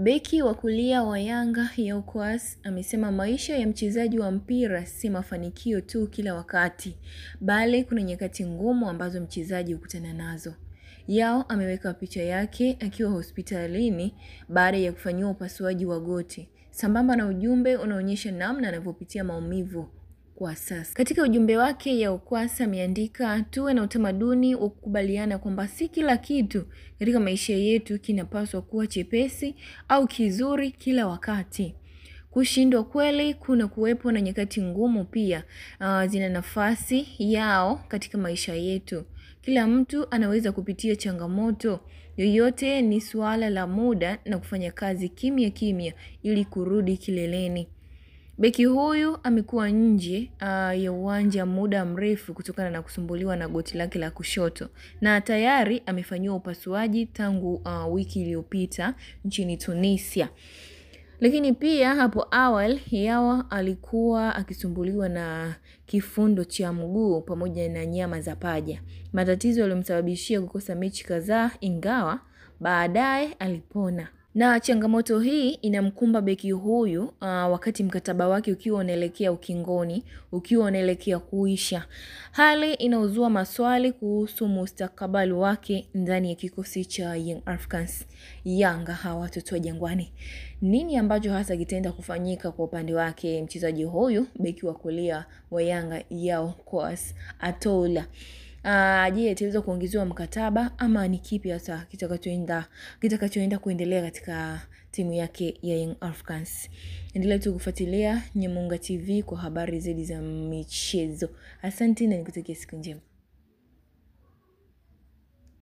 Beki wa kulia wa Yanga Yao Kwas amesema maisha ya mchezaji wa mpira si mafanikio tu kila wakati, bali kuna nyakati ngumu ambazo mchezaji hukutana nazo. Yao ameweka picha yake akiwa hospitalini baada ya kufanyiwa upasuaji wa goti, sambamba na ujumbe unaonyesha namna anavyopitia maumivu kwa sasa. Katika ujumbe wake Yao Kwas ameandika, tuwe na utamaduni wa kukubaliana kwamba si kila kitu katika maisha yetu kinapaswa kuwa chepesi au kizuri kila wakati. Kushindwa kweli kuna kuwepo na nyakati ngumu pia, zina nafasi yao katika maisha yetu. Kila mtu anaweza kupitia changamoto, yoyote ni suala la muda na kufanya kazi kimya kimya ili kurudi kileleni. Beki huyu amekuwa nje ya uwanja muda mrefu kutokana na kusumbuliwa na goti lake la kushoto, na tayari amefanyiwa upasuaji tangu wiki iliyopita nchini Tunisia. Lakini pia hapo awali Yao alikuwa akisumbuliwa na kifundo cha mguu pamoja na nyama za paja, matatizo yaliyomsababishia kukosa mechi kadhaa, ingawa baadaye alipona. Na changamoto hii inamkumba beki huyu wakati mkataba wake ukiwa unaelekea ukingoni, ukiwa unaelekea kuisha. Hali inauzua maswali kuhusu mustakabali wake ndani ya kikosi cha Young Africans. Yanga, hawa watoto wa Jangwani. Nini ambacho hasa kitaenda kufanyika kwa upande wake mchezaji huyu beki wa kulia wa Yanga Yao Kwas Atola? Je, ataweza kuongezewa mkataba ama ni kipi hasa kitakachoenda kuendelea katika timu yake ya Young Africans? Endelea tu kufuatilia Nyamunga TV kwa habari zaidi za michezo. Asante na nikutakia siku njema.